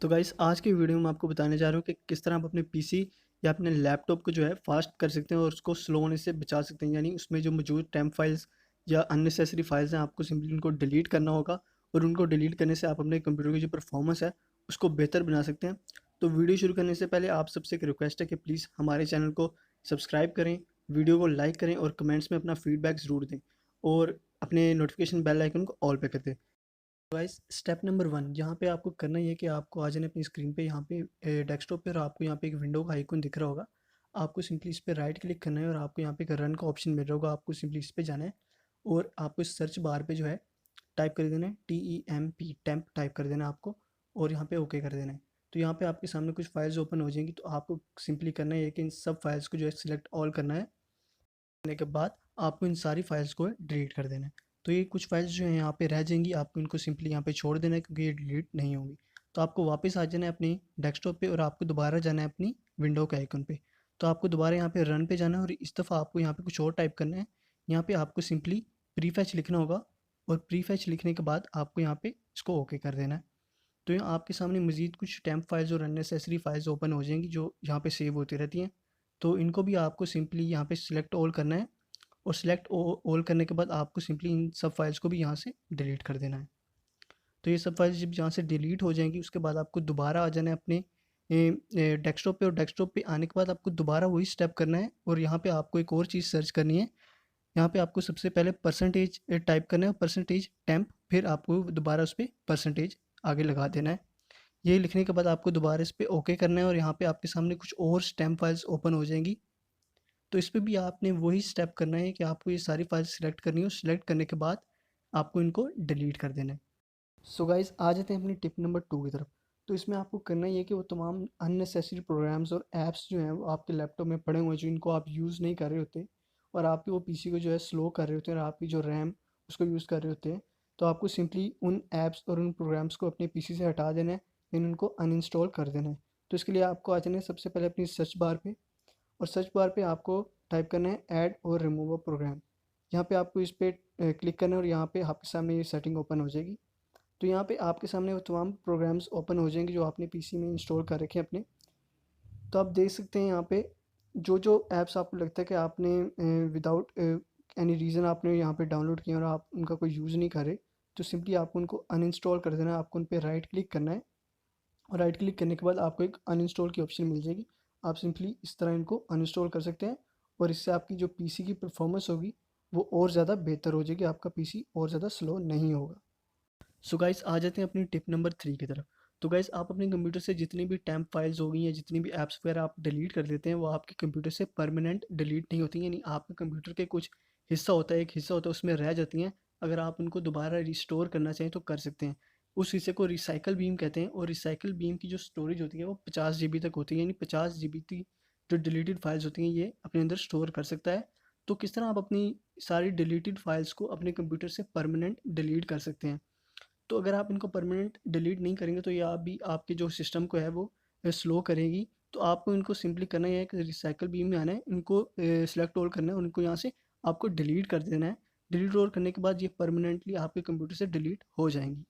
तो गाइस आज की वीडियो में आपको बताने जा रहा हूँ कि किस तरह आप अपने पीसी या अपने लैपटॉप को जो है फास्ट कर सकते हैं और उसको स्लो होने से बचा सकते हैं। यानी उसमें जो मौजूद टेम्प फाइल्स या अननेसेसरी फाइल्स हैं आपको सिंपली उनको डिलीट करना होगा और उनको डिलीट करने से आप अपने कंप्यूटर की जो परफॉर्मेंस है उसको बेहतर बना सकते हैं। तो वीडियो शुरू करने से पहले आप सबसे एक रिक्वेस्ट है कि प्लीज़ हमारे चैनल को सब्सक्राइब करें, वीडियो को लाइक करें और कमेंट्स में अपना फीडबैक ज़रूर दें और अपने नोटिफिकेशन बेल आइकन को ऑल पे कर दें। गाइस स्टेप नंबर 1 यहाँ पे आपको करना ये है कि आपको आ जाना अपनी स्क्रीन पे, यहाँ पे डेस्कटॉप पे, और आपको यहाँ पे एक विंडो का आइकन दिख रहा होगा। आपको सिंपली इस पे राइट क्लिक करना है और आपको यहाँ पे एक रन का ऑप्शन मिल रहा होगा। आपको सिंपली इस पे जाना है और आपको इस सर्च बार पे जो है टाइप कर देना है TEMP टेम्प टाइप कर देना है आपको और यहाँ पे ओके कर देना है। तो यहाँ पे आपके सामने कुछ फाइल्स ओपन हो जाएंगी, तो आपको सिंपली करना है कि इन सब फाइल्स को जो है सिलेक्ट ऑल करना है। करने के बाद आपको इन सारी फाइल्स को डिलीट कर देना है। तो ये कुछ फाइल्स जो हैं यहाँ पे रह जाएंगी, आपको इनको सिंपली यहाँ पे छोड़ देना है क्योंकि ये डिलीट नहीं होंगी। तो आपको वापस आ जाना है अपनी डेस्कटॉप पे और आपको दोबारा जाना है अपनी विंडो के आइकन पे। तो आपको दोबारा यहाँ पे रन पे जाना है और इस दफ़ा आपको यहाँ पे कुछ और टाइप करना है। यहाँ पे आपको सिंपली प्रीफैच लिखना होगा और प्रीफैच लिखने के बाद आपको यहाँ पे इसको ओके कर देना है। तो यहाँ आपके सामने मज़ीद कुछ टेम्प फाइल्स और अननेसेसरी फाइल्स ओपन हो जाएंगी जो यहाँ पे सेव होती रहती हैं। तो इनको भी आपको सिंपली यहाँ पे सिलेक्ट ऑल करना है और सिलेक्ट ऑल करने के बाद आपको सिंपली इन सब फाइल्स को भी यहाँ से डिलीट कर देना है। तो ये सब फाइल्स जब यहाँ से डिलीट हो जाएंगी उसके बाद आपको दोबारा आ जाना है अपने डेस्कटॉप पे, और डेस्कटॉप पे आने के बाद आपको दोबारा वही स्टेप करना है और यहाँ पे आपको एक और चीज़ सर्च करनी है। यहाँ पे आपको सबसे पहले परसेंटेज टाइप करना है, परसेंटेज टेम्प, फिर आपको दोबारा उस पर परसेंटेज आगे लगा देना है। ये लिखने के बाद आपको दोबारा इस पर ओके करना है और यहाँ पे आपके सामने कुछ और स्टेम्प फाइल्स ओपन हो जाएंगी। तो इस पे भी आपने वही स्टेप करना है कि आपको ये सारी फाइल सिलेक्ट करनी है और सिलेक्ट करने के बाद आपको इनको डिलीट कर देना है। सो गाइस आ जाते हैं अपनी टिप नंबर 2 की तरफ। तो इसमें आपको करना ये है कि वो तमाम अननेसेसरी प्रोग्राम्स और ऐप्स जो हैं वो आपके लैपटॉप में पड़े हुए हैं जो इनको आप यूज़ नहीं कर रहे होते और आपके वो पीसी को जो है स्लो कर रहे होते हैं और आपकी जो रैम उसको यूज़ कर रहे होते हैं। तो आपको सिंपली उन ऐप्स और उन प्रोग्राम्स को अपने पीसी से हटा देना है, यानी उनको अनइंस्टॉल कर देना है। तो इसके लिए आपको आ जाना है सबसे पहले अपनी सर्च बार पे और सर्च बार पे आपको टाइप करना है ऐड और रिमूव अ प्रोग्राम। यहाँ पे आपको इस पर क्लिक करना है और यहाँ पे आपके सामने ये सेटिंग ओपन हो जाएगी। तो यहाँ पे आपके सामने वो तमाम प्रोग्राम्स ओपन हो जाएंगे जो आपने पीसी में इंस्टॉल कर रखे हैं अपने। तो आप देख सकते हैं यहाँ पे जो जो ऐप्स आपको लगता है कि आपने विदाउट एनी रीज़न आपने यहाँ पे डाउनलोड किए और आप उनका कोई यूज़ नहीं कर रहे, तो सिंपली आपको उनको अनइंस्टॉल कर देना है। आपको उन पर राइट क्लिक करना है और राइट क्लिक करने के बाद आपको एक अनइंस्टॉल की ऑप्शन मिल जाएगी। आप सिंपली इस तरह इनको अनइंस्टॉल कर सकते हैं और इससे आपकी जो पीसी की परफॉर्मेंस होगी वो और ज़्यादा बेहतर हो जाएगी, आपका पीसी और ज़्यादा स्लो नहीं होगा। सो गाइस आ जाते हैं अपनी टिप नंबर 3 की तरफ। तो गाइस आप अपने कंप्यूटर से जितनी भी टेम्प फाइल्स हो गई या जितनी भी ऐप्स वगैरह आप डिलीट कर देते हैं वो आपके कंप्यूटर से परमानेंट डिलीट नहीं होती, यानी आपके कंप्यूटर के कुछ हिस्सा होता है, एक हिस्सा होता है उसमें रह जाती हैं। अगर आप उनको दोबारा रिस्टोर करना चाहें तो कर सकते हैं। उस हिस्से को रिसाइकल बीम कहते हैं और रिसाइकल बीम की जो स्टोरेज होती है वो 50 GB तक होती है, यानी 50 GB की जो डिलीटेड फाइल्स होती हैं ये अपने अंदर स्टोर कर सकता है। तो किस तरह आप अपनी सारी डिलीटेड फाइल्स को अपने कंप्यूटर से परमानेंट डिलीट कर सकते हैं। तो अगर आप इनको परमानेंट डिलीट नहीं करेंगे तो ये आप भी आपके जो सिस्टम को है वो स्लो करेगी। तो आपको इनको सिंपली करना है कि रिसाइकल बीम में आना है, इनको सिलेक्ट ऑल करना है और इनको यहाँ से आपको डिलीट कर देना है। डिलीट ऑल करने के बाद ये परमानेंटली आपके कंप्यूटर से डिलीट हो जाएंगी।